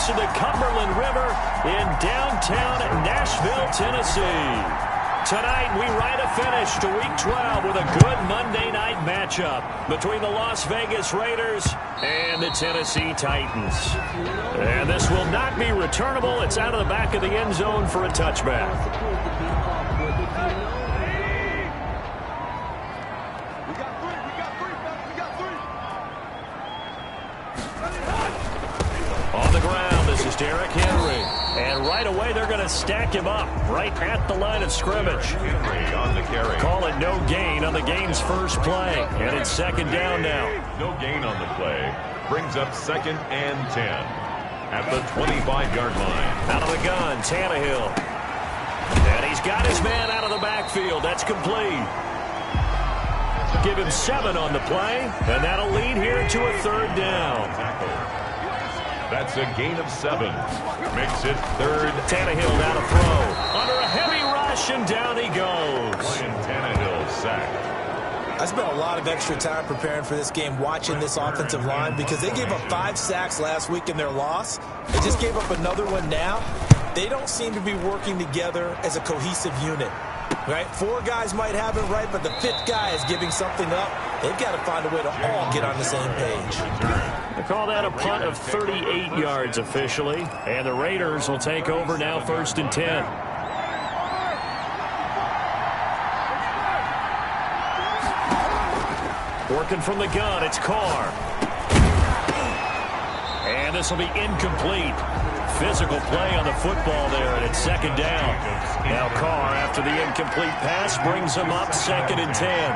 crossing the Cumberland River in downtown Nashville, Tennessee. Tonight, we ride a finish to Week 12 with a good Monday night matchup between the Las Vegas Raiders and the Tennessee Titans. And this will not be returnable. It's out of the back of the end zone for a touchback. On the ground, this is Derrick Henry. And right away, they're going to stack him up right at the line of scrimmage. Henry on the carry. Call it no gain on the game's first play. And it's second down now. No gain on the play. Brings up 2nd and 10 at the 25-yard line. Out of the gun, Tannehill. And he's got his man out of the backfield. That's complete. Give him 7 on the play. And that'll lead here to a 3rd down. That's a gain of 7. Makes it 3rd. Tannehill down to throw. Under a heavy rush, and down he goes. Ryan Tannehill sacked. I spent a lot of extra time preparing for this game, watching this offensive line, because they gave up 5 sacks last week in their loss. They just gave up another one now. They don't seem to be working together as a cohesive unit. Right? 4 guys might have it right, but the 5th guy is giving something up. They've got to find a way to all get on the same page. They call that a punt of 38 yards officially. And the Raiders will take over now, 1st and 10. Working from the gun, it's Carr. And this will be incomplete. Physical play on the football there, and it's 2nd down. Now Carr, after the incomplete pass, brings him up 2nd and 10.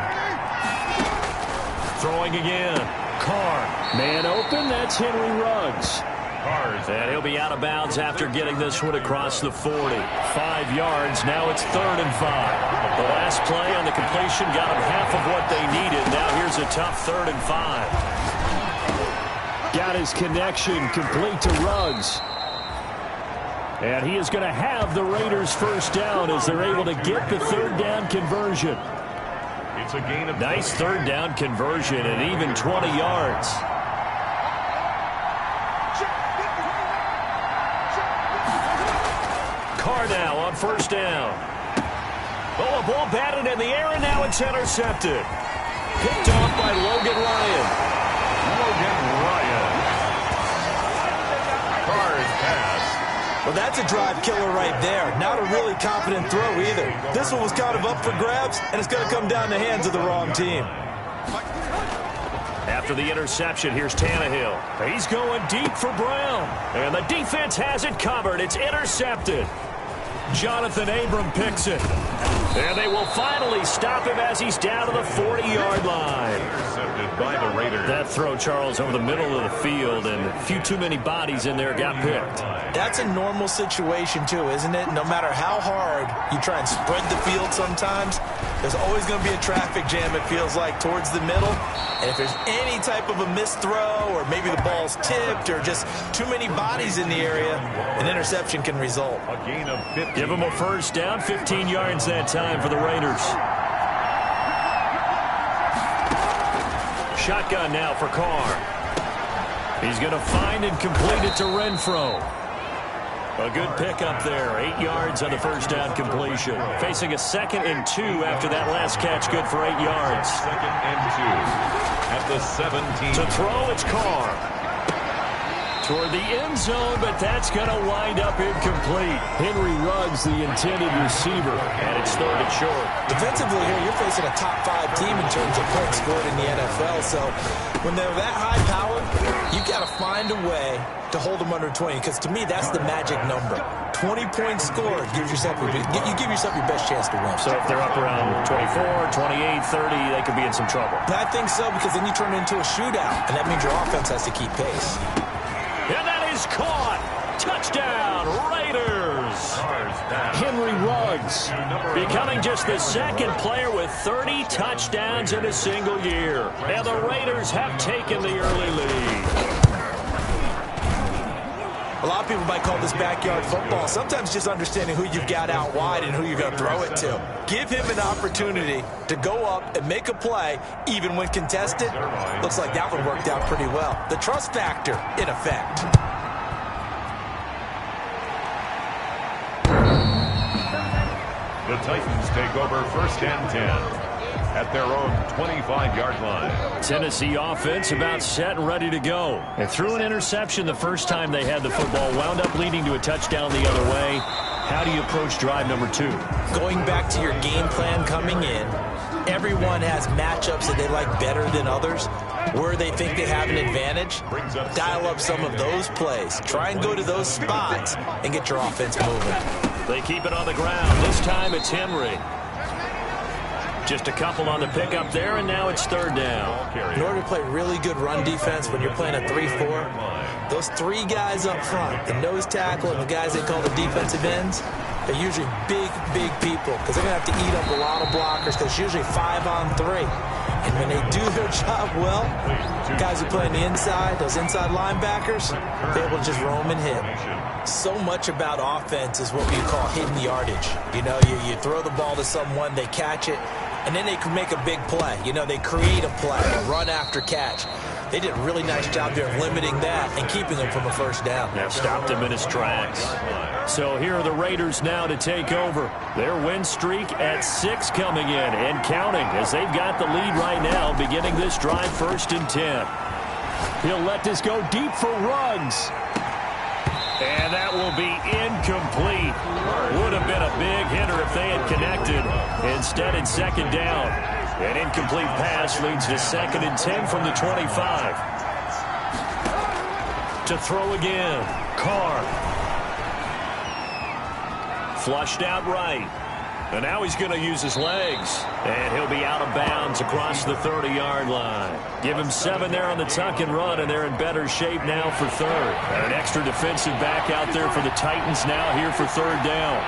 Throwing again. Carr. Man open. That's Henry Ruggs. And he'll be out of bounds after getting this one across the 40. 5 yards. Now it's 3rd and 5. The last play on the completion got them half of what they needed. Now here's a tough 3rd and 5. Got his connection complete to Ruggs. And he is going to have the Raiders' 1st down as they're able to get the 3rd down conversion. It's a gain of nice 3rd down conversion and even 20 yards. Carr now on 1st down. Oh, a ball batted in the air, and now it's intercepted. Picked off by Logan Ryan. Carr's pass. Well, that's a drive killer right there. Not a really confident throw either. This one was kind of up for grabs, and it's going to come down the hands of the wrong team. After the interception, here's Tannehill. He's going deep for Brown. And the defense has it covered. It's intercepted. Jonathan Abram picks it. And they will finally stop him as he's down to the 40-yard line. Intercepted by the Raiders. That throw, Charles, over the middle of the field, and a few too many bodies in there got picked. That's a normal situation, too, isn't it? No matter how hard you try and spread the field sometimes, there's always going to be a traffic jam, it feels like, towards the middle. And if there's any type of a missed throw, or maybe the ball's tipped, or just too many bodies in the area, an interception can result. A gain of 50. Give them a 1st down, 15 yards that time for the Raiders. Shotgun now for Carr. He's going to find and complete it to Renfro. A good pickup there. 8 yards on the 1st down completion. Facing a 2nd and 2 after that last catch. Good for 8 yards. 2nd and 2 at the 17. To throw, it's Carr. Toward the end zone, but that's going to wind up incomplete. Henry Ruggs, the intended receiver, and it's 3rd and short. Defensively here, you're facing a top 5 team in terms of points scored in the NFL. So when they're that high powered, you got to find a way to hold them under 20, because to me, that's the magic number. 20 points scored gives yourself you give yourself your best chance to win. So if they're up around 24, 28, 30, they could be in some trouble. I think so, because then you turn it into a shootout, and that means your offense has to keep pace. And that is caught. Touchdown, Raiders. Henry Ruggs becoming just the 2nd player with 30 touchdowns in a single year. And the Raiders have taken the early lead. A lot of people might call this backyard football. Sometimes just understanding who you've got out wide and who you're going to throw it to. Give him an opportunity to go up and make a play, even when contested. Looks like that one worked out pretty well. The trust factor in effect. The Titans take over 1st and 10 at their own 25-yard line. Tennessee offense about set and ready to go. And threw an interception the first time they had the football, wound up leading to a touchdown the other way. How do you approach drive number 2? Going back to your game plan coming in, everyone has matchups that they like better than others, where they think they have an advantage. Dial up some of those plays. Try and go to those spots and get your offense moving. They keep it on the ground. This time it's Henry. Just a couple on the pickup there, and now it's 3rd down. In order to play really good run defense when you're playing a 3-4, those 3 guys up front, the nose tackle and the guys they call the defensive ends, they're usually big people because they're going to have to eat up a lot of blockers because it's usually 5 on 3. And when they do their job well, guys who play on the inside, those inside linebackers, they're able to just roam and hit. So much about offense is what we call hidden yardage. You know, you throw the ball to someone, they catch it, and then they can make a big play. You know, they create a play, a run after catch. They did a really nice job there of limiting that and keeping him from a 1st down. That stopped him in his tracks. So here are the Raiders now to take over. Their win streak at 6 coming in and counting as they've got the lead right now beginning this drive 1st and 10. He'll let this go deep for Ruggs. And that will be incomplete. Would have been a big hitter if they had connected. Instead, it's 2nd down. An incomplete pass leads to 2nd and 10 from the 25. To throw again. Carr. Flushed out right. And now he's going to use his legs. And he'll be out of bounds across the 30-yard line. Give him 7 there on the tuck and run, and they're in better shape now for 3rd. And an extra defensive back out there for the Titans now here for 3rd down.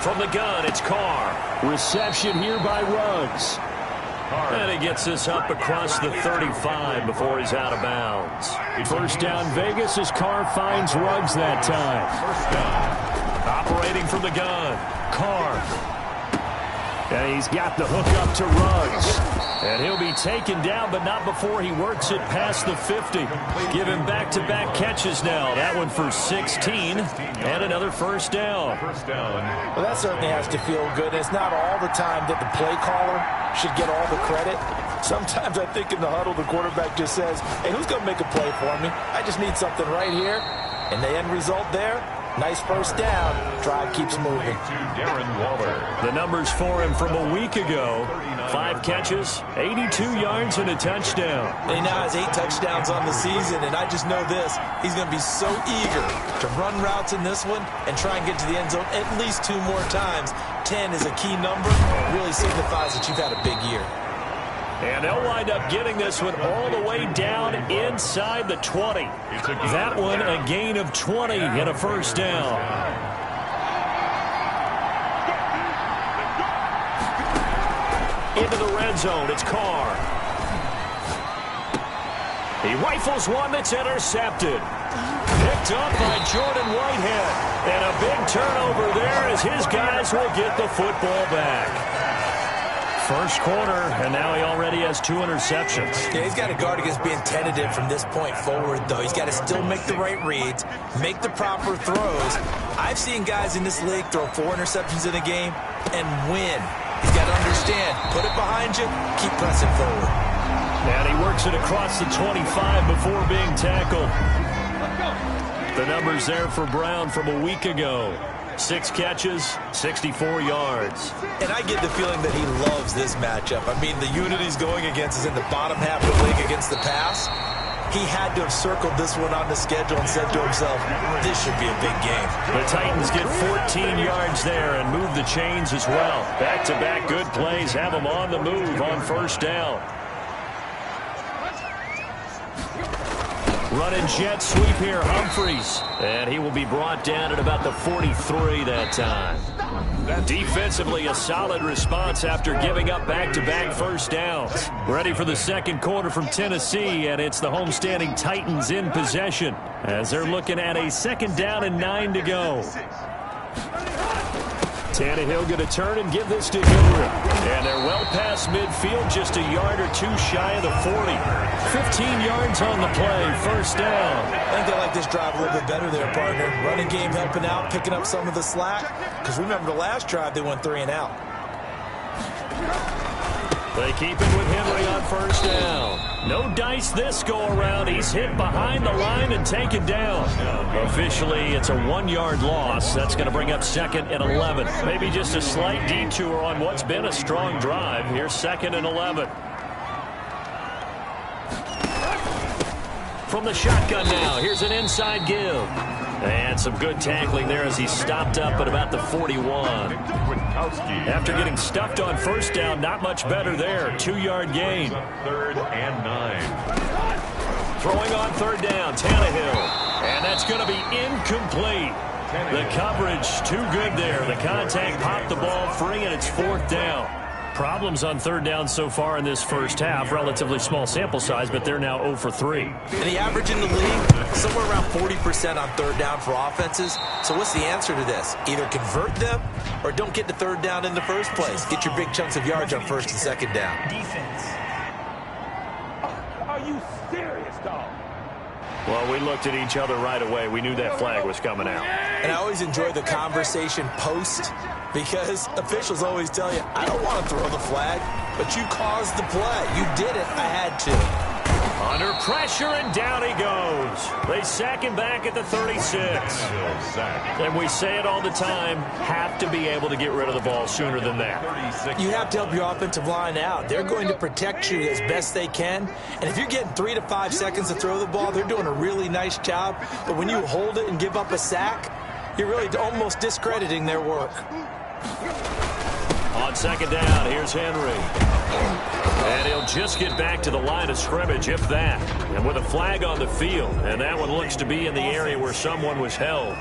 From the gun, it's Carr. Reception here by Ruggs. And he gets this up across the 35 before he's out of bounds. 1st down Vegas as Carr finds Ruggs that time. 1st down. Operating from the gun, Carr. And he's got the hook up to Ruggs. And he'll be taken down, but not before he works it past the 50. Give him back-to-back catches now. That one for 16 and another 1st down. Well, that certainly has to feel good. It's not all the time that the play caller should get all the credit. Sometimes I think in the huddle, the quarterback just says, hey, who's going to make a play for me? I just need something right here. And the end result there, nice 1st down. Drive keeps moving. Darren Waller. The numbers for him from a week ago. 5 catches, 82 yards, and a touchdown. And he now has 8 touchdowns on the season, and I just know this. He's going to be so eager to run routes in this one and try and get to the end zone at least 2 more times. 10 is a key number. Really signifies that you've had a big year. And they'll wind up getting this one all the way down inside the 20. That one a gain of 20 and a 1st down. Into the red zone, it's Carr. He rifles one that's intercepted. Picked up by Jordan Whitehead. And a big turnover there as his guys will get the football back. 1st quarter, and now he already has 2 interceptions. Yeah, he's got to guard against being tentative from this point forward, though. He's got to still make the right reads, make the proper throws. I've seen guys in this league throw 4 interceptions in a game and win. He's got to understand, put it behind you, keep pressing forward. And he works it across the 25 before being tackled. The numbers there for Brown from a week ago. 6 catches, 64 yards. And I get the feeling that he loves this matchup. I mean, the unit he's going against is in the bottom half of the league against the pass. He had to have circled this one on the schedule and said to himself, this should be a big game. The Titans get 14 yards there and move the chains as well. Back-to-back good plays have them on the move on 1st down. Running jet sweep here, Humphries. And he will be brought down at about the 43 that time. Defensively, a solid response after giving up back-to-back 1st downs. Ready for the 2nd quarter from Tennessee, and it's the homestanding Titans in possession as they're looking at a 2nd down and 9 to go. Tannehill going to turn and give this to Henry. And they're well past midfield, just a yard or two shy of the 40. 15 yards on the play, first down. I think they like this drive a little bit better there, partner. Running game helping out, picking up some of the slack. Because remember, the last drive, they went 3 and out. They keep it with Henry on first down. No dice this go-around. He's hit behind the line and taken down. Officially, it's a 1-yard loss. That's going to bring up second and 11. Maybe just a slight detour on what's been a strong drive. Here's second and 11. From the shotgun now, here's an inside give. And some good tackling there as he stopped up at about the 41. After getting stuffed on first down, not much better there. 2-yard gain. Third and 9. Throwing on third down, Tannehill. And that's going to be incomplete. The coverage too good there. The contact popped the ball free, and it's fourth down. Problems on third down so far in this first half. Relatively small sample size, but they're now 0 for 3. And the average in the league, somewhere around 40% on third down for offenses. So what's the answer to this? Either convert them or don't get to third down in the first place. Get your big chunks of yards on first and second down. Defense. Are you serious, dog? Well, we looked at each other right away. We knew that flag was coming out. And I always enjoy the conversation post because officials always tell you, I don't want to throw the flag, but you caused the play. You did it. I had to. Under pressure, and down he goes. They sack him back at the 36. And we say it all the time, have to be able to get rid of the ball sooner than that. You have to help your offensive line out. They're going to protect you as best they can. And if you're getting 3 to 5 seconds to throw the ball, they're doing a really nice job. But when you hold it and give up a sack, you're really almost discrediting their work. On second down, here's Henry. And he'll just get back to the line of scrimmage, if that. And with a flag on the field. And that one looks to be in the area where someone was held.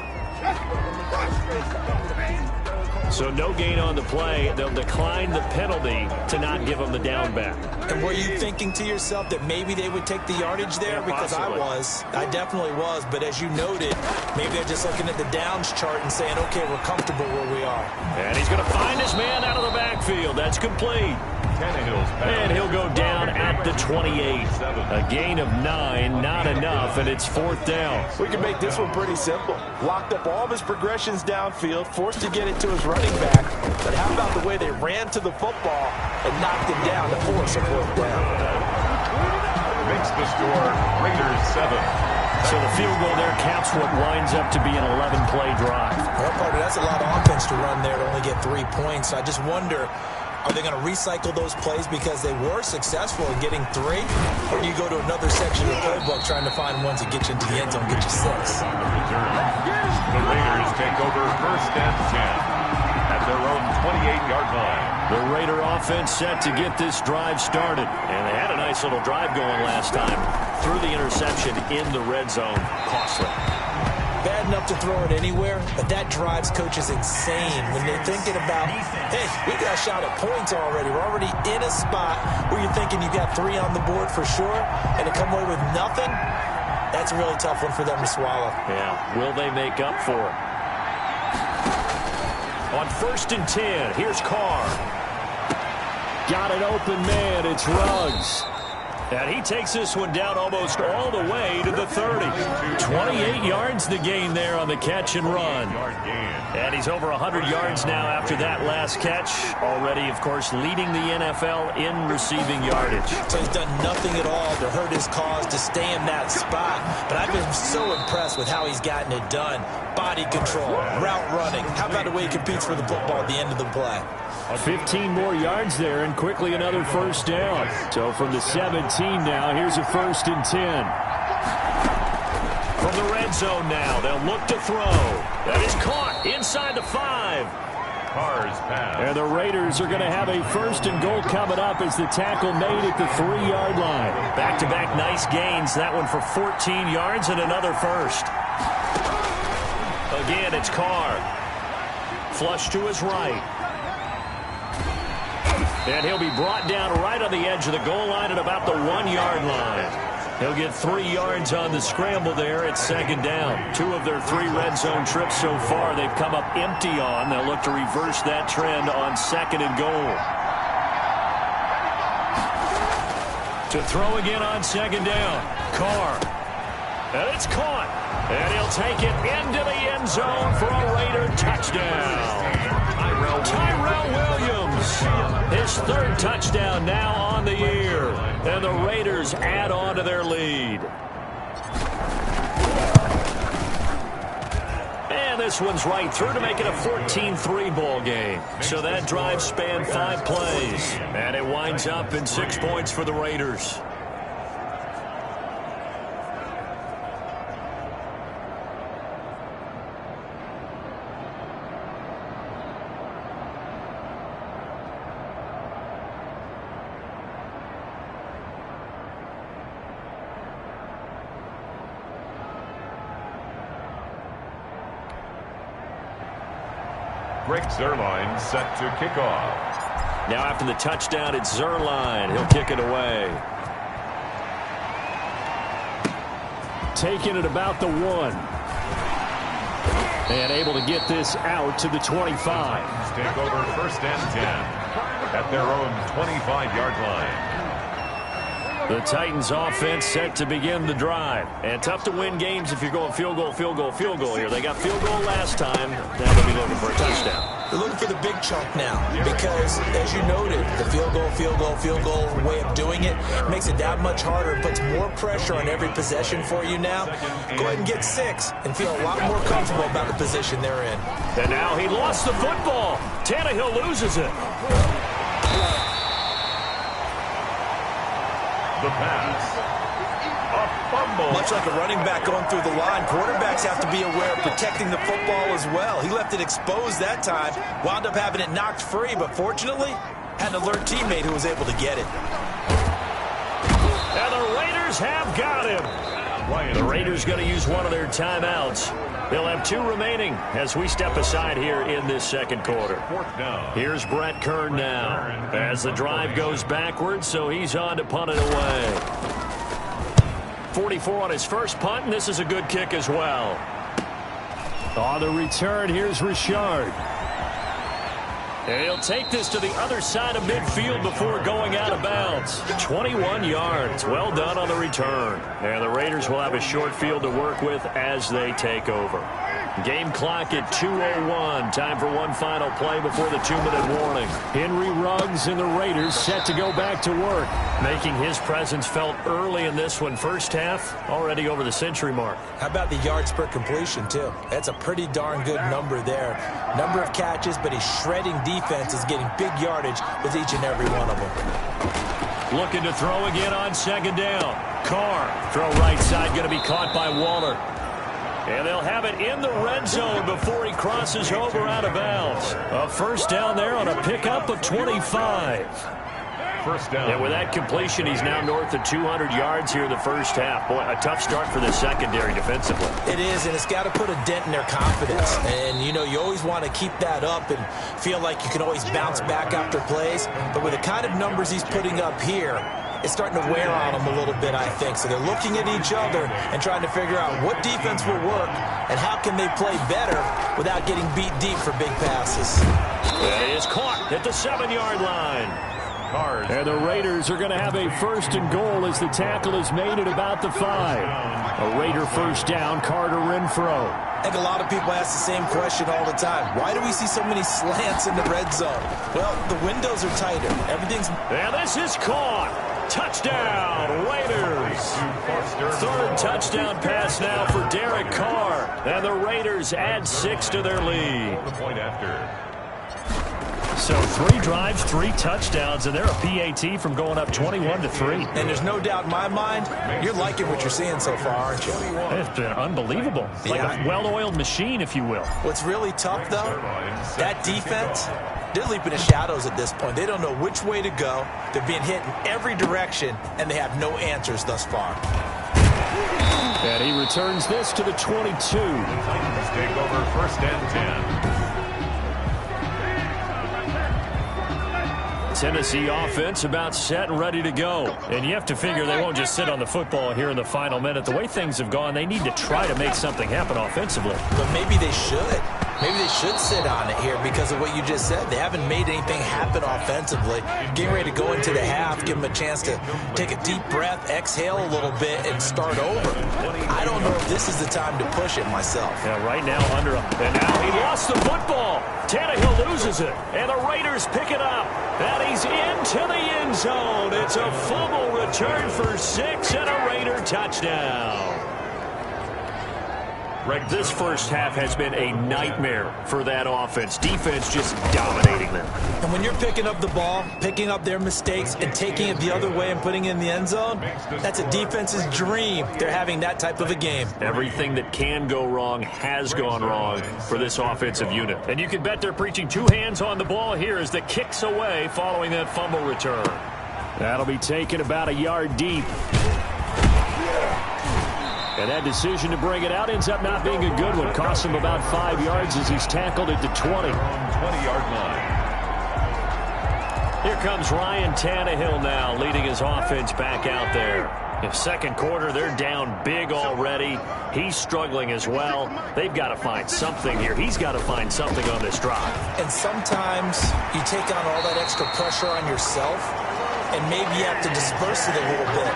So no gain on the play. They'll decline the penalty to not give him the down back. And were you thinking to yourself that maybe they would take the yardage there? Yeah, because possibly. I definitely was. But as you noted, maybe they're just looking at the downs chart and saying, okay, we're comfortable where we are. And he's going to find his man out of the backfield. That's complete. And he'll go down at the 28. A gain of 9, not enough, and it's fourth down. We can make this one pretty simple. Locked up all of his progressions downfield, forced to get it to his running back. But how about the way they ran to the football and knocked him down to force a fourth down? Makes the score Raiders 7. So the field goal there counts what winds up to be an 11-play drive. Well, partner, that's a lot of offense to run there to only get 3 points. So I just wonder, are they going to recycle those plays because they were successful in getting 3? Or do you go to another section of the playbook trying to find ones that get you into the end zone, get you 6? The Raiders take over first and 10 at their own 28-yard line. The Raider offense set to get this drive started. And they had a nice little drive going last time. Threw the interception in the red zone. Costly. Bad enough to throw it anywhere, but that drives coaches insane when they're thinking about, hey, we got a shot at points already. We're already in a spot where you're thinking you got 3 on the board for sure, and to come away with nothing, that's a really tough one for them to swallow. Yeah, will they make up for it? On first and 10, here's Carr. Got an open man, it's Ruggs. And he takes this one down almost all the way to the 30. 28 yards the gain there on the catch and run. And he's over 100 yards now after that last catch. Already, of course, leading the NFL in receiving yardage. So he's done nothing at all to hurt his cause, to stay in that spot. But I've been so impressed with how he's gotten it done. Body control, route running. How about the way he competes for the football at the end of the play? 15 more yards there, and quickly another first down. So from the 17 now, here's a first and 10. From the red zone now, they'll look to throw. That is caught inside the 5. Carr's pass. And the Raiders are going to have a first and goal coming up as the tackle made at the 3-yard line. Back-to-back nice gains. That one for 14 yards and another first. Again, it's Carr. Flush to his right. And he'll be brought down right on the edge of the goal line at about the 1-yard line. He'll get 3 yards on the scramble there at second down. 2 of their 3 red zone trips so far they've come up empty on. They'll look to reverse that trend on second and goal. To throw again on second down. Carr. And it's caught. And he'll take it into the end zone for a Raider touchdown. Tyrell Williams. His 3rd touchdown now on the year. And the Raiders add on to their lead. And this one's right through to make it a 14-3 ball game. So that drive spanned 5 plays. And it winds up in 6 points for the Raiders. Greg Zuerlein set to kick off. Now after the touchdown, it's Zuerlein. He'll kick it away. Taking it about the 1. And able to get this out to the 25. Take over 1st and 10 at their own 25-yard line. The Titans offense set to begin the drive. And tough to win games if you're going field goal, field goal, field goal here. They got field goal last time. Now they'll be looking for a touchdown. They're looking for the big chunk now because, as you noted, the field goal, field goal, field goal way of doing it makes it that much harder. It puts more pressure on every possession for you now. Go ahead and get 6 and feel a lot more comfortable about the position they're in. And now he lost the football. Tannehill loses it. The pass. A fumble. Much like a running back going through the line, quarterbacks have to be aware of protecting the football as well. He left it exposed that time, wound up having it knocked free, but fortunately, had an alert teammate who was able to get it. And the Raiders have got him. The Raiders going to use one of their timeouts. They'll have 2 remaining as we step aside here in this second quarter. Here's Brett Kern now as the drive goes backwards, so he's on to punt it away. 44 on his first punt, and this is a good kick as well. On the return, here's Richard. And he'll take this to the other side of midfield before going out of bounds. 21 yards. Well done on the return. And the Raiders will have a short field to work with as they take over. Game clock at 2:01. Time for one final play before the 2-minute warning. Henry Ruggs and the Raiders set to go back to work, making his presence felt early in this one. First half, already over the century mark. How about the yards per completion, too? That's a pretty darn good number there. Number of catches, but his shredding defense is getting big yardage with each and every one of them. Looking to throw again on second down. Carr, throw right side, going to be caught by Waller. And they'll have it in the red zone before he crosses over out of bounds. A first down there on a pickup of 25. First down. And with that completion, he's now north of 200 yards here in the first half. Boy, a tough start for the secondary defensively. It is, and it's got to put a dent in their confidence. And, you know, you always want to keep that up and feel like you can always bounce back after plays. But with the kind of numbers he's putting up here, it's starting to wear on them a little bit, I think. So they're looking at each other and trying to figure out what defense will work and how can they play better without getting beat deep for big passes. That is caught at the 7-yard line. And the Raiders are going to have a first and goal as the tackle is made at about the 5. A Raider first down, Carter Renfro. I think a lot of people ask the same question all the time. Why do we see so many slants in the red zone? Well, the windows are tighter. Everything's... And this is caught. Touchdown, Raiders. 3rd touchdown pass now for Derek Carr. And the Raiders add 6 to their lead. The point after. So 3 drives, 3 touchdowns, and they're a PAT from going up 21-3. And there's no doubt in my mind, you're liking what you're seeing so far, aren't you? It's been unbelievable. Like a well-oiled machine, if you will. What's really tough, though, that defense, they're leaping the shadows at this point. They don't know which way to go. They're being hit in every direction, and they have no answers thus far. And he returns this to the 22. The Titans take over 1st and 10. Tennessee offense about set and ready to go. And you have to figure they won't just sit on the football here in the final minute. The way things have gone, they need to try to make something happen offensively. But maybe they should. Maybe they should sit on it here because of what you just said. They haven't made anything happen offensively. Getting ready to go into the half, give them a chance to take a deep breath, exhale a little bit, and start over. I don't know if this is the time to push it myself. Yeah, right now under and now he lost the football. Tannehill loses it, and the Raiders pick it up. And he's into the end zone. It's a fumble return for 6 and a Raider touchdown. This first half has been a nightmare for that offense. Defense just dominating them. And when you're picking up the ball, picking up their mistakes, and taking it the other way and putting it in the end zone, that's a defense's dream. They're having that type of a game. Everything that can go wrong has gone wrong for this offensive unit. And you can bet they're preaching 2 hands on the ball here as the kick's away following that fumble return. That'll be taken about a yard deep. And that decision to bring it out ends up not being a good one. Costs him about 5 yards as he's tackled at the 20. 20-yard line. Here comes Ryan Tannehill now, leading his offense back out there. In second quarter, they're down big already. He's struggling as well. They've got to find something here. He's got to find something on this drive. And sometimes you take on all that extra pressure on yourself, and maybe you have to disperse it a little bit.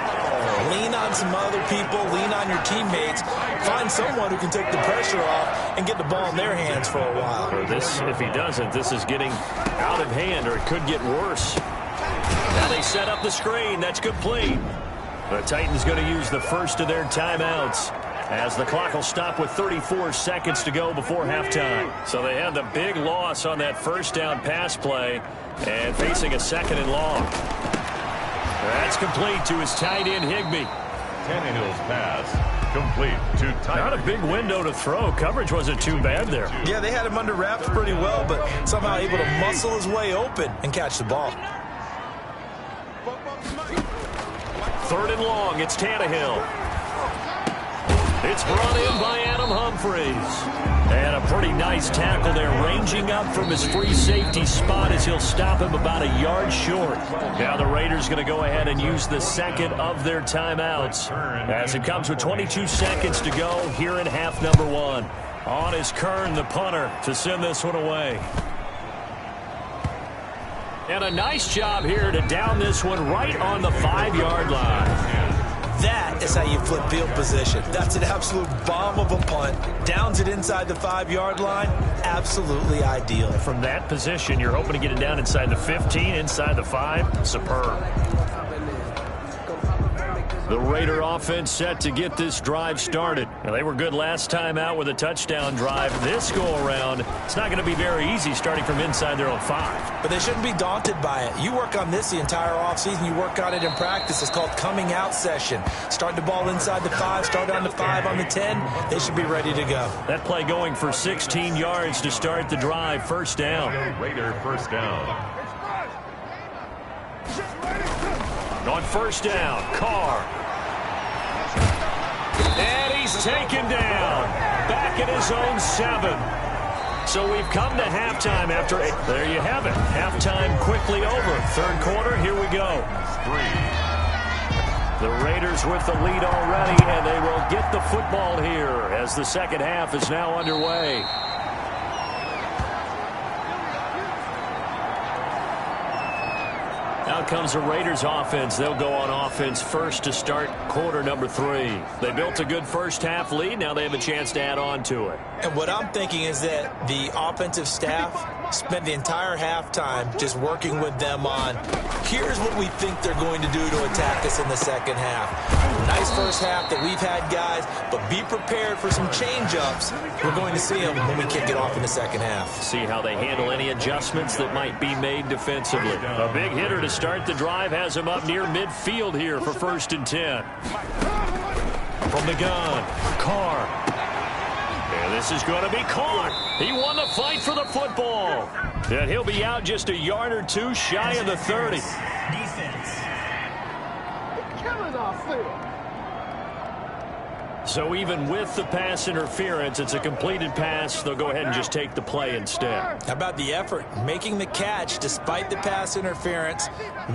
Lean on some other people, lean on your teammates, find someone who can take the pressure off and get the ball in their hands for a while. Or this, if he doesn't, this is getting out of hand, or it could get worse. Now they set up the screen. That's complete. The Titans going to use the first of their timeouts as the clock will stop with 34 seconds to go before halftime. So they had the big loss on that first down pass play and facing a 2nd and long. That's complete to his tight end, Higbee. Tannehill's pass complete to Tyler. Not a big window to throw. Coverage wasn't too bad there. Yeah, they had him under wraps pretty well, but somehow able to muscle his way open and catch the ball. 3rd and long. It's Tannehill. It's brought in by Adam Humphries. And a pretty nice tackle there, ranging up from his free safety spot as he'll stop him about a yard short. Now the Raiders going to go ahead and use the second of their timeouts as it comes with 22 seconds to go here in half number 1. On is Kern, the punter, to send this one away. And a nice job here to down this one right on the 5-yard line. That is how you flip field position. That's an absolute bomb of a punt. Downs it inside the 5-yard line. Absolutely ideal. From that position, you're hoping to get it down inside the 15, inside the 5. Superb. The Raider offense set to get this drive started. Now, they were good last time out with a touchdown drive. This go-around, it's not going to be very easy starting from inside their own 5. But they shouldn't be daunted by it. You work on this the entire offseason. You work on it in practice. It's called coming out session. Start the ball inside the 5, start on the 5, on the 10. They should be ready to go. That play going for 16 yards to start the drive. First down. Raider first down. On first down, Carr. And he's taken down. Back at his own 7. So we've come to halftime after it. There you have it. Halftime quickly over. 3rd quarter, here we go. 3. The Raiders with the lead already, and they will get the football here as the second half is now underway. Out comes the Raiders offense. They'll go on offense first to start quarter number 3. They built a good first half lead. Now they have a chance to add on to it. And what I'm thinking is that the offensive staff spent the entire halftime just working with them on, here's what we think they're going to do to attack us in the second half. Nice first half that we've had, guys, but be prepared for some change-ups. We're going to see them when we kick it off in the second half. See how they handle any adjustments that might be made defensively. A big hitter to start the drive has him up near midfield here for 1st and 10. From the gun, Carr. And this is going to be caught. He won the fight for the football. And he'll be out just a yard or 2 shy of the 30. Defense. Killing our field. So even with the pass interference, it's a completed pass. They'll go ahead and just take the play instead. How about the effort? Making the catch despite the pass interference.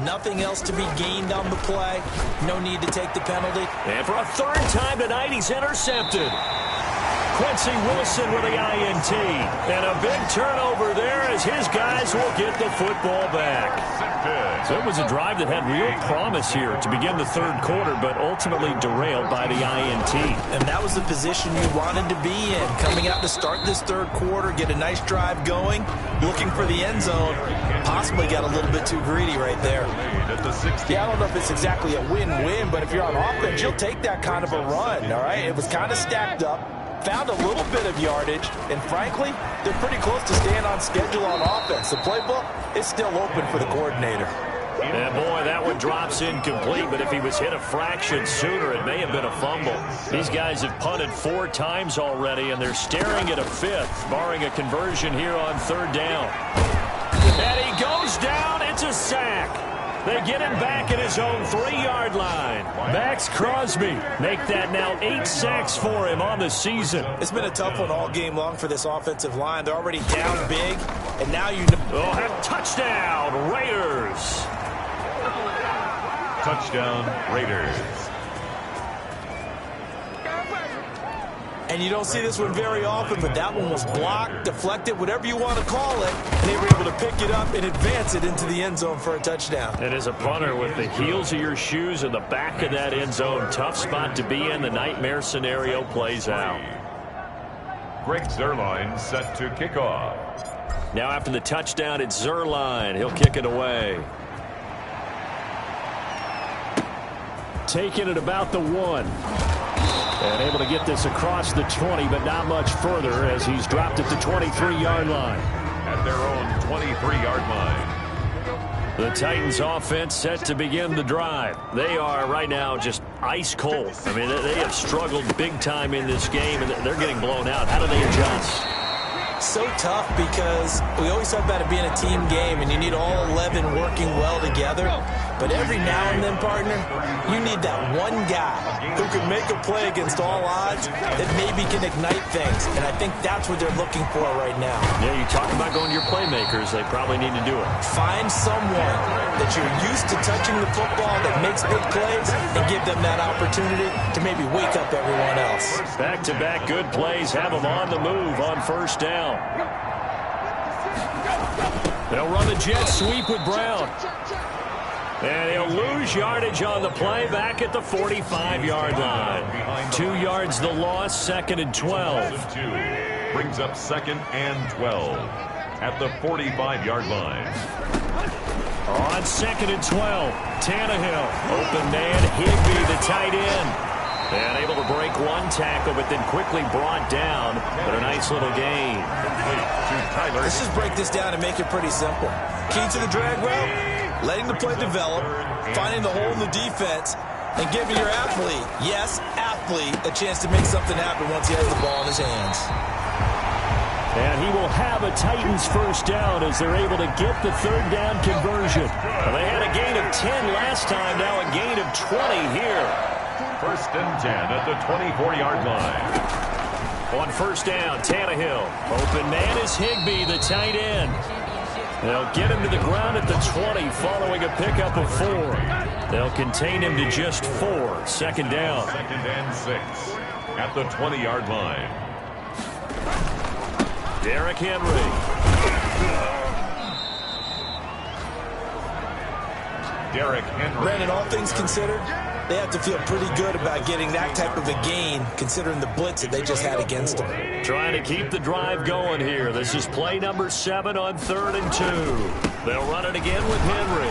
Nothing else to be gained on the play. No need to take the penalty. And for a third time tonight, he's intercepted. Quincy Wilson with the INT. And a big turnover there as his guys will get the football back. So it was a drive that had real promise here to begin the third quarter, but ultimately derailed by the INT. And that was the position you wanted to be in. Coming out to start this third quarter, get a nice drive going, looking for the end zone. Possibly got a little bit too greedy right there. Yeah, I don't know if it's exactly a win-win, but if you're on offense, you'll take that kind of a run, all right? It was kind of stacked up. Found a little bit of yardage, and frankly, they're pretty close to staying on schedule on offense. The playbook is still open for the coordinator. And boy, that one drops incomplete, but if he was hit a fraction sooner, it may have been a fumble. These guys have punted 4 times already, and they're staring at a 5th, barring a conversion here on third down. And he goes down. It's a sack. They get him back at his own 3-yard line. Max Crosby make that now 8 sacks for him on the season. It's been a tough one all game long for this offensive line. They're already down big, and now you know. Oh, touchdown, Raiders. Touchdown, Raiders. And you don't see this one very often, but that one was blocked, deflected, whatever you want to call it. They were able to pick it up and advance it into the end zone for a touchdown. And as a punter, with the heels of your shoes in the back of that end zone, tough spot to be in. The nightmare scenario plays out. Greg Zuerlein set to kick off. Now after the touchdown, it's Zuerlein. He'll kick it away. Taking it about the 1. And able to get this across the 20, but not much further as he's dropped at the 23-yard line. At their own 23-yard line. The Titans offense set to begin the drive. They are right now just ice cold. I mean, they have struggled big time in this game, and they're getting blown out. How do they adjust? So tough because we always talk about it being a team game, and you need all 11 working well together. But every now and then, partner, you need that one guy who can make a play against all odds that maybe can ignite things. And I think that's what they're looking for right now. Yeah, you talk about going to your playmakers. They probably need to do it. Find someone that you're used to touching the football that makes big plays and give them that opportunity to maybe wake up everyone else. Back-to-back good plays have them on the move on first down. They'll run the jet sweep with Brown. And he'll lose yardage on the play back at the 45-yard line. 2 yards the loss, 2nd and 12. Brings up 2nd and 12 at the 45-yard line. On 2nd and 12, Tannehill. Open man, Higbee, the tight end. And able to break one tackle, but then quickly brought down. But a nice little gain. Let's just break this down and make it pretty simple. Key to the drag route, letting the play develop, finding the hole in the defense, and giving your athlete, yes, athlete, a chance to make something happen once he has the ball in his hands. And he will have a Titans first down as they're able to get the third down conversion. Well, they had a gain of 10 last time, now a gain of 20 here. 1st and 10 at the 24-yard line. On first down, Tannehill. Open man is Higbee, the tight end. They'll get him to the ground at the 20 following a pickup of 4. They'll contain him to just 4. 2nd down. 2nd and 6 at the 20-yard line. Derrick Henry. Derrick Henry. Brandon, all things considered, they have to feel pretty good about getting that type of a gain, considering the blitz that they just had against them. Trying to keep the drive going here. This is play number 7 on 3rd and 2. They'll run it again with Henry.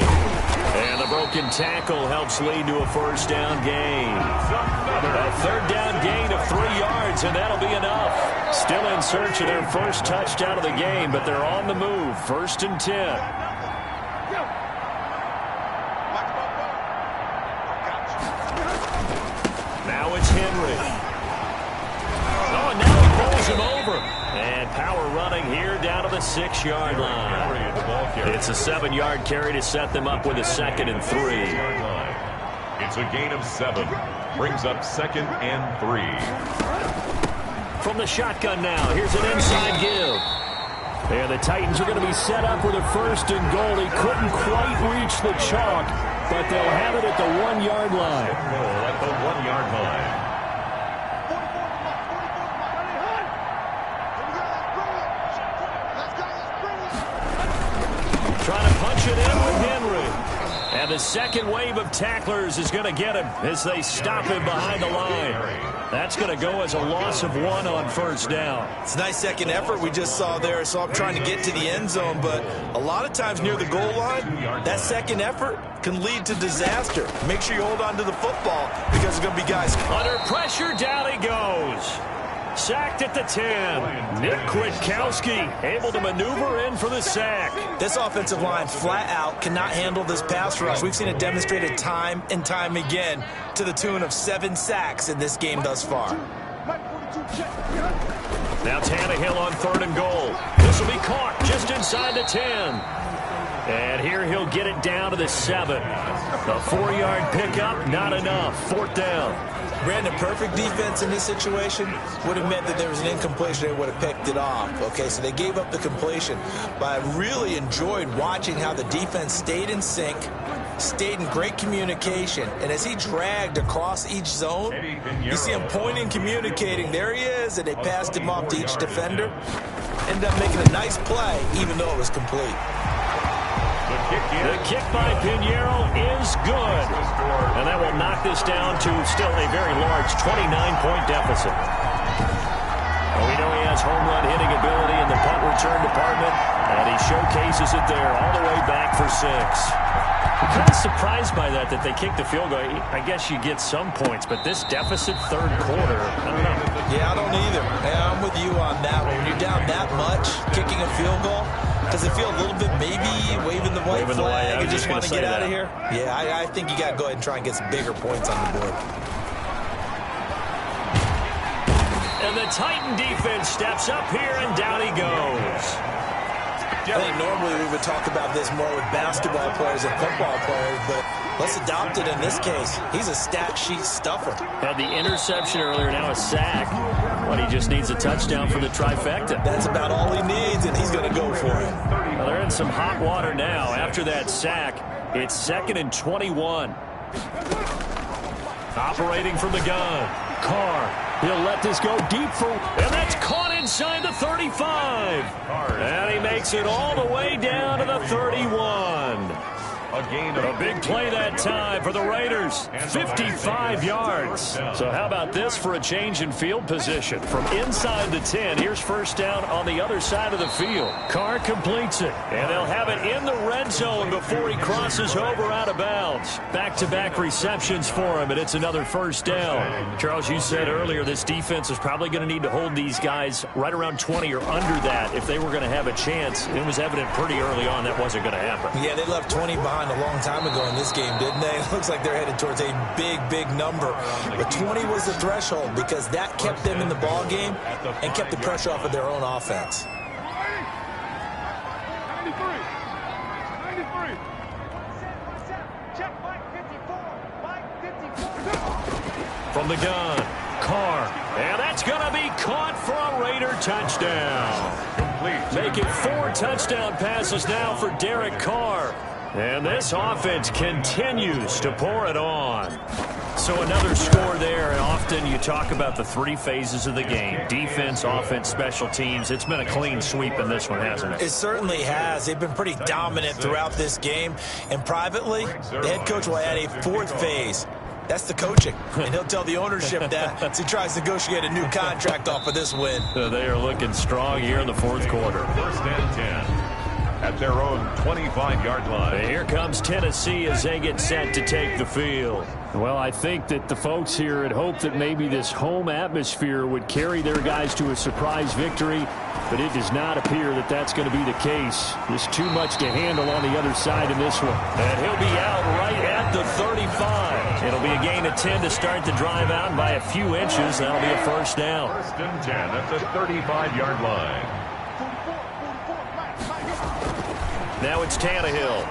And the broken tackle helps lead to a first down gain. A third down gain of 3 yards, and that'll be enough. Still in search of their first touchdown of the game, but they're on the move. 1st and 10. Now it's Henry. Oh, and now he pulls him over. And power running here down to the 6-yard line. It's a 7-yard carry to set them up with a 2nd and 3. It's a gain of 7. Brings up 2nd and 3. From the shotgun now, here's an inside give. And the Titans are going to be set up with a 1st and goal. He couldn't quite reach the chalk, but they'll have it at the 1-yard line. At the 1-yard line. Trying to punch it in with Henry. And the second wave of tacklers is going to get him as they stop him behind the line. That's going to go as a loss of 1 on 1st down. It's a nice second effort we just saw there. So I'm trying to get to the end zone, but a lot of times near the goal line, that second effort can lead to disaster. Make sure you hold on to the football because there's going to be guys. Under pressure, down he goes. Sacked at the 10. Nick Kwiatkowski able to maneuver in for the sack. This offensive line flat out cannot handle this pass rush. We've seen it demonstrated time and time again to the tune of 7 sacks in this game thus far. Now Tannehill on 3rd and goal. This will be caught just inside the 10. And here he'll get it down to the 7. The 4-yard pickup, not enough. 4th down. Brandon, perfect defense in this situation would have meant that there was an incompletion. They would have picked it off. Okay, so they gave up the completion. But I really enjoyed watching how the defense stayed in sync, stayed in great communication. And as he dragged across each zone, you see him pointing, communicating. There he is, and they passed him off to each defender. Ended up making a nice play, even though it was complete. The kick by Pinheiro is good. And that will knock this down to still a very large 29-point deficit. Well, we know he has home run hitting ability in the punt return department, and he showcases it there all the way back for 6. I'm kind of surprised by that they kicked the field goal. I guess you get some points, but this deficit 3rd quarter, I don't know. Yeah, I don't either. Yeah, I'm with you on that one. When you're down that much, kicking a field goal, does it feel a little bit maybe waving the white flag and just want to get out of here? Yeah, I think you got to go ahead and try and get some bigger points on the board. And the Titan defense steps up here, and down he goes. I think normally we would talk about this more with basketball players and football players, but let's adopt it in this case. He's a stat sheet stuffer. Had the interception earlier, now a sack. But he just needs a touchdown for the trifecta. That's about all he needs, and he's going to go for it. Well, they're in some hot water now. After that sack, it's 2nd and 21. Operating from the gun. Carr. He'll let this go deep for, and that's caught inside the 35. And he makes it all the way down to the 31. A big play that time for the Raiders. 55 yards. So how about this for a change in field position? From inside the 10, here's 1st down on the other side of the field. Carr completes it, and they'll have it in the red zone before he crosses over out of bounds. Back-to-back receptions for him, and it's another 1st down. Charles, you said earlier this defense is probably going to need to hold these guys right around 20 or under that if they were going to have a chance. It was evident pretty early on that wasn't going to happen. Yeah, they left 20 behind a long time ago in this game, didn't they? It looks like they're headed towards a big number. But 20 was the threshold because that kept them in the ball game and kept the pressure off of their own offense. 93. From the gun, Carr. And that's going to be caught for a Raider touchdown. Making 4 touchdown passes now for Derek Carr. And this offense continues to pour it on. So another score there, and often you talk about the 3 phases of the game. Defense, offense, special teams. It's been a clean sweep in this one, hasn't it? It certainly has. They've been pretty dominant throughout this game. And privately, the head coach will add a 4th phase. That's the coaching. And he'll tell the ownership that as he tries to negotiate a new contract off of this win. They are looking strong here in the 4th quarter. 1st and 10. At their own 25-yard line. And here comes Tennessee as they get set to take the field. Well, I think that the folks here had hoped that maybe this home atmosphere would carry their guys to a surprise victory, but it does not appear that that's going to be the case. There's too much to handle on the other side in this one. And he'll be out right at the 35. It'll be a gain of 10 to start the drive out by a few inches. That'll be a 1st down. 1st and 10 at the 35-yard line. Now it's Tannehill.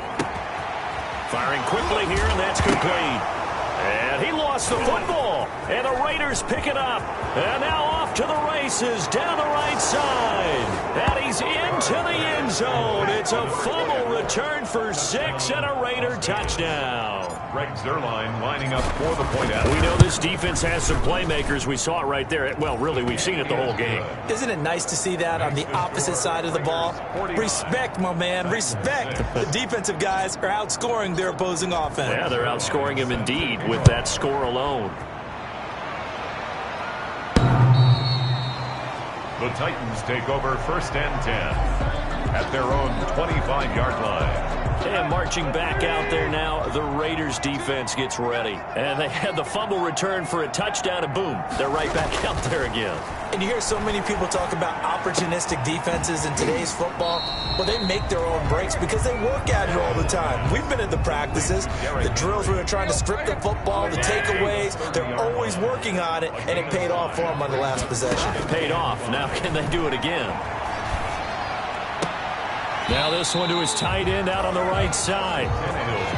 Firing quickly here, and that's complete. And he lost the football. And the Raiders pick it up. And now off to the races down the right side. And he's into the end zone. It's a fumble return for 6 and a Raider touchdown. Greg Zuerlein lining up for the point out. We know this defense has some playmakers. We saw it right there. Well, really, we've seen it the whole game. Isn't it nice to see that on the opposite side of the ball? Respect, my man, respect. The defensive guys are outscoring their opposing offense. Yeah, they're outscoring him indeed with that score alone. The Titans take over 1st and 10 at their own 25-yard line. And marching back out there now, the Raiders defense gets ready. And they had the fumble return for a touchdown, and boom, they're right back out there again. And you hear so many people talk about opportunistic defenses in today's football. Well, they make their own breaks because they work at it all the time. We've been at the practices, the drills where they're trying to strip the football, the takeaways. They're always working on it, and it paid off for them on the last possession. It paid off. Now can they do it again? Now this one to his tight end out on the right side.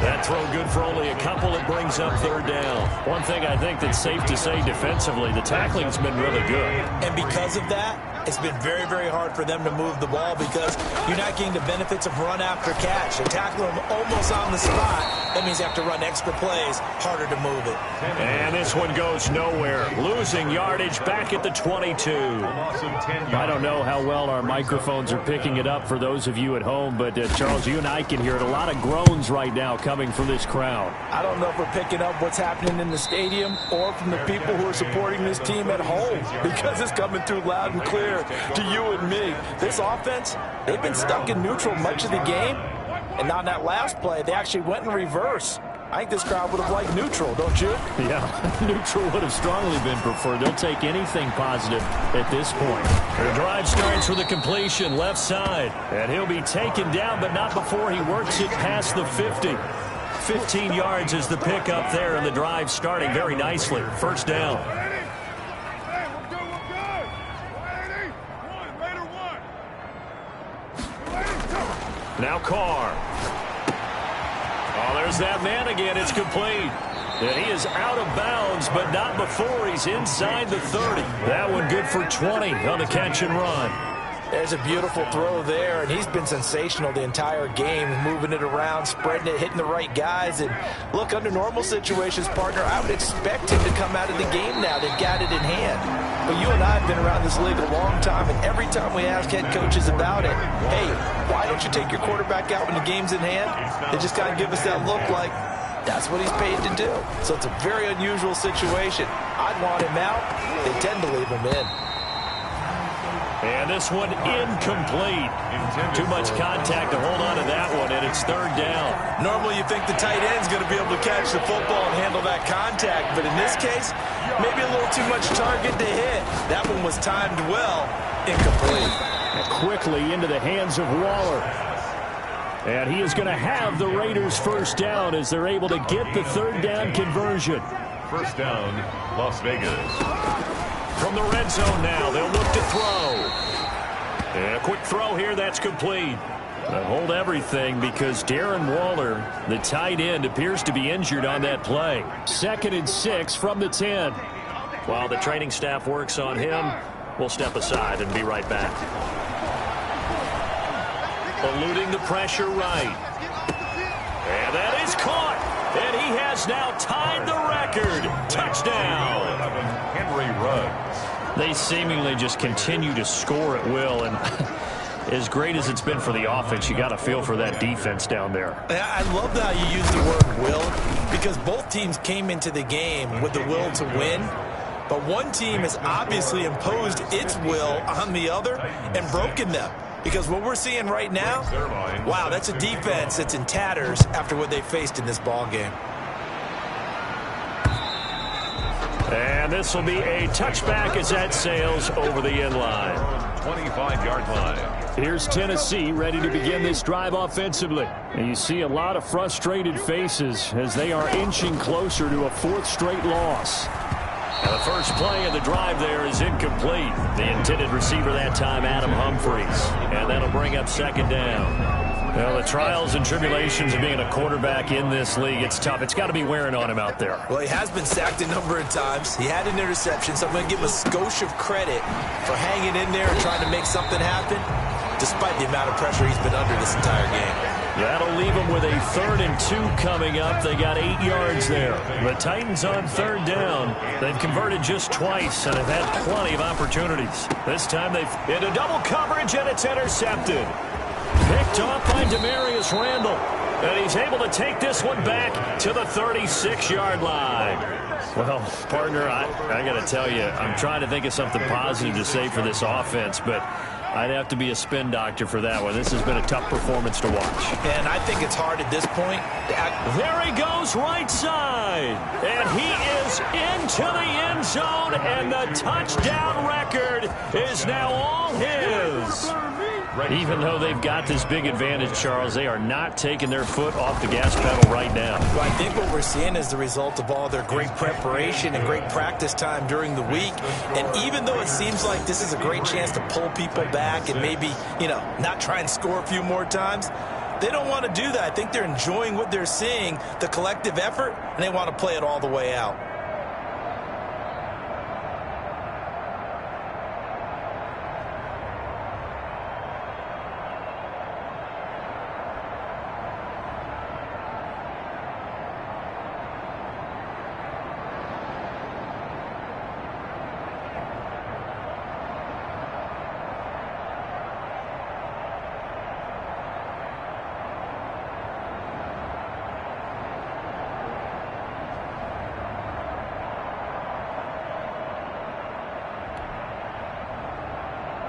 That throw good for only a couple. It brings up 3rd down. One thing I think that's safe to say defensively, the tackling's been really good. And because of that, it's been very, very hard for them to move the ball because you're not getting the benefits of run after catch. They tackle them almost on the spot. That means you have to run extra plays, harder to move it. And this one goes nowhere. Losing yardage back at the 22. I don't know how well our microphones are picking it up for those of you at home, but Charles, you and I can hear it. A lot of groans right now coming from this crowd. I don't know if we're picking up what's happening in the stadium or from the people who are supporting this team at home because it's coming through loud and clear to you and me. This offense, they've been stuck in neutral much of the game, and on that last play, they actually went in reverse. I think this crowd would have liked neutral, don't you? Yeah, neutral would have strongly been preferred. They'll take anything positive at this point. The drive starts with a completion left side, and he'll be taken down, but not before he works it past the 50. 15 yards is the pickup there, and the drive starting very nicely. 1st down. Now Carr. Oh, there's that man again. It's complete. And he is out of bounds, but not before he's inside the 30. That one good for 20 on the catch and run. There's a beautiful throw there, and he's been sensational the entire game, moving it around, spreading it, hitting the right guys. And look, under normal situations, partner, I would expect him to come out of the game now. They've got it in hand. But you and I have been around this league a long time, and every time we ask head coaches about it, hey, why don't you take your quarterback out when the game's in hand? They just kind of give us that look like that's what he's paid to do. So it's a very unusual situation. I'd want him out. They tend to leave him in. And this one incomplete. Too much contact to hold on to that one, and it's 3rd down. Normally you think the tight end's going to be able to catch the football and handle that contact, but in this case, maybe a little too much target to hit. That one was timed well, incomplete. Quickly into the hands of Waller. And he is going to have the Raiders 1st down as they're able to get the 3rd down conversion. 1st down, Las Vegas. From the red zone now, they'll look to throw. And a quick throw here, that's complete. Hold everything because Darren Waller, the tight end, appears to be injured on that play. 2nd and 6 from the 10. While the training staff works on him, we'll step aside and be right back. Eluding the pressure right. And that is caught. And he has now tied the record. Touchdown. Henry Ruggs. They seemingly just continue to score at will, and as great as it's been for the offense, you got to feel for that defense down there. I love how you use the word will, because both teams came into the game with the will to win, but one team has obviously imposed its will on the other and broken them. Because what we're seeing right now, wow, that's a defense that's in tatters after what they faced in this ball game. And this will be a touchback as that sails over the end line. 25-yard line. Here's Tennessee ready to begin this drive offensively. And you see a lot of frustrated faces as they are inching closer to a 4th straight loss. Now the first play of the drive there is incomplete. The intended receiver that time, Adam Humphries. And that'll bring up 2nd down. Well, the trials and tribulations of being a quarterback in this league, it's tough. It's got to be wearing on him out there. Well, he has been sacked a number of times. He had an interception, so I'm going to give him a skosh of credit for hanging in there and trying to make something happen, despite the amount of pressure he's been under this entire game. That'll leave them with a 3rd and 2 coming up. They got 8 yards there. The Titans on 3rd down. They've converted just twice and have had plenty of opportunities. This time they've into double coverage, and it's intercepted. Picked off by Demarius Randall. And he's able to take this one back to the 36-yard line. Well, partner, I got to tell you, I'm trying to think of something positive to say for this offense, but I'd have to be a spin doctor for that one. This has been a tough performance to watch. And I think it's hard at this point. There he goes, right side. And he is into the end zone, and the touchdown record is now all his. Even though they've got this big advantage, Charles, they are not taking their foot off the gas pedal right now. Well, I think what we're seeing is the result of all their great preparation and great practice time during the week. And even though it seems like this is a great chance to pull people back and maybe, not try and score a few more times, they don't want to do that. I think they're enjoying what they're seeing, the collective effort, and they want to play it all the way out.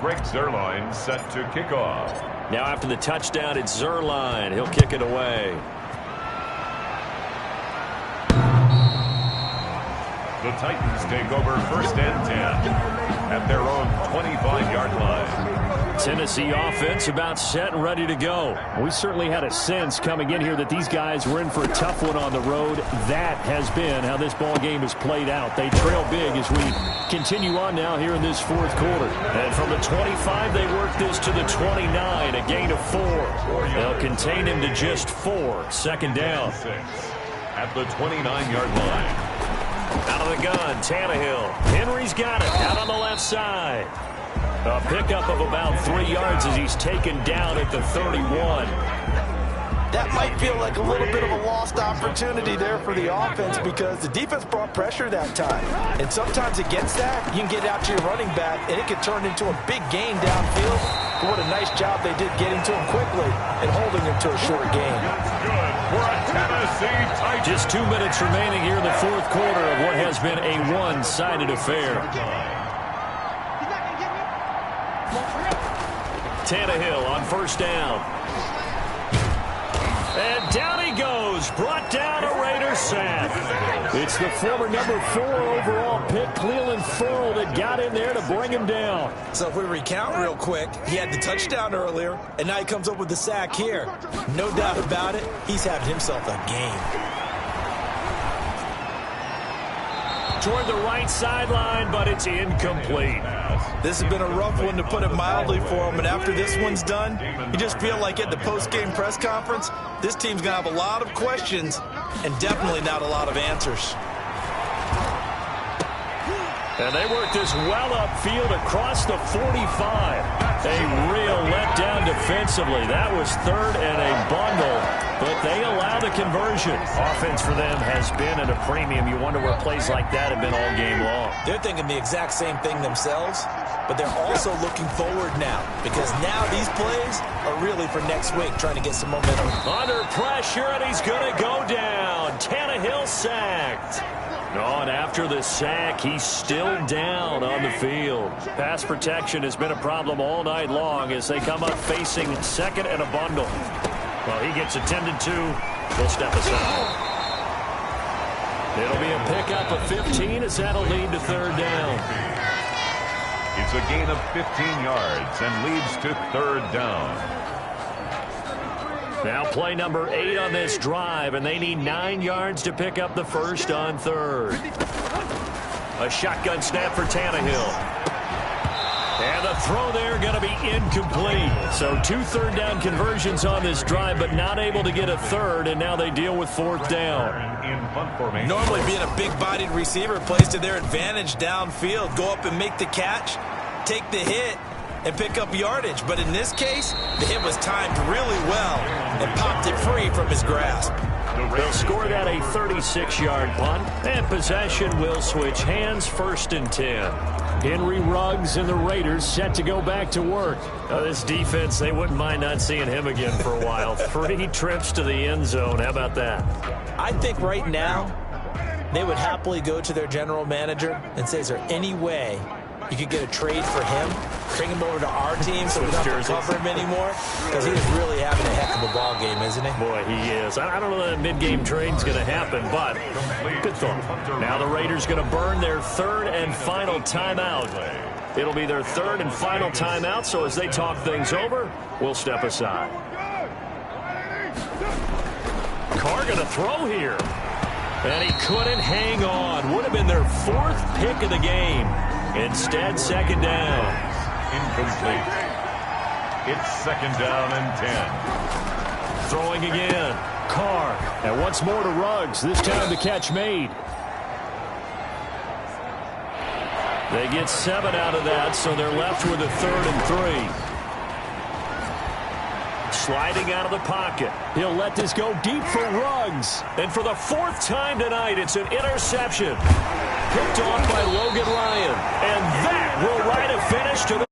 Greg Zuerlein set to kick off. Now after the touchdown, it's Zuerlein. He'll kick it away. The Titans take over 1st and 10 at their own 25-yard line. Tennessee offense about set and ready to go. We certainly had a sense coming in here that these guys were in for a tough one on the road. That has been how this ball game has played out. They trail big as we continue on now here in this 4th quarter. And from the 25, they work this to the 29, a gain of 4. They'll contain him to just 4. 2nd down. At the 29-yard line. Out of the gun, Tannehill. Henry's got it out on the left side. A pickup of about 3 yards as he's taken down at the 31. That might feel like a little bit of a lost opportunity there for the offense because the defense brought pressure that time. And sometimes against that, you can get out to your running back, and it can turn into a big gain downfield. But what a nice job they did getting to him quickly and holding him to a short gain. Good for a Tennessee Titans. Just 2 minutes remaining here in the 4th quarter of what has been a one-sided affair. Tannehill on 1st down. And down he goes. Brought down a Raider sack. It's the former number 4 overall pick, Clelin Ferrell, that got in there to bring him down. So if we recount real quick, he had the touchdown earlier, and now he comes up with the sack here. No doubt about it, he's having himself a game. Toward the right sideline, but it's incomplete. This has been a rough one, to put it mildly, for him. And after this one's done, you just feel like at the post-game press conference, this team's going to have a lot of questions and definitely not a lot of answers. And they work this well upfield across the 45. A real letdown defensively. That was 3rd and a bundle, but they allow the conversion. Offense for them has been at a premium. You wonder where plays like that have been all game long. They're thinking the exact same thing themselves, but they're also looking forward now because now these plays are really for next week, trying to get some momentum. Under pressure, and he's going to go down. Tannehill sacked. Oh, and after the sack, he's still down on the field. Pass protection has been a problem all night long as they come up facing 2nd and a bundle. Well, he gets attended to. He'll step aside. It'll be a pickup of 15 as that'll lead to 3rd down. It's a gain of 15 yards and leads to 3rd down. Now play number 8 on this drive, and they need 9 yards to pick up the 1st on 3rd. A shotgun snap for Tannehill. And And the throw there going to be incomplete. So 2 third-down conversions on this drive, but not able to get a third, and now they deal with 4th down. Normally being a big-bodied receiver plays to their advantage downfield. Go up and make the catch, take the hit, and pick up yardage. But in this case, the hit was timed really well and popped it free from his grasp. They'll score that a 36-yard punt, and possession will switch hands, 1st and 10. Henry Ruggs and the Raiders set to go back to work. This defense, they wouldn't mind not seeing him again for a while. 3 trips to the end zone. How about that? I think right now they would happily go to their general manager and say, is there any way you could get a trade for him, bring him over to our team so we don't have to cover him anymore? Because he is really having a heck of a ball game, isn't he? Boy, he is. I don't know that mid-game trade's going to happen, but good thought. Now the Raiders going to burn their 3rd and final timeout. It'll be their 3rd and final timeout, so as they talk things over, we'll step aside. Carr going to throw here. And he couldn't hang on. Would have been their 4th pick of the game. Instead, 2nd down. Incomplete. It's 2nd down and 10. Throwing again. Carr. And once more to Ruggs. This time the catch made. They get 7 out of that, so they're left with a 3rd and 3. Sliding out of the pocket. He'll let this go deep for Ruggs. And for the 4th time tonight, it's an interception. Picked off by Logan Ryan. And that will write a finish to the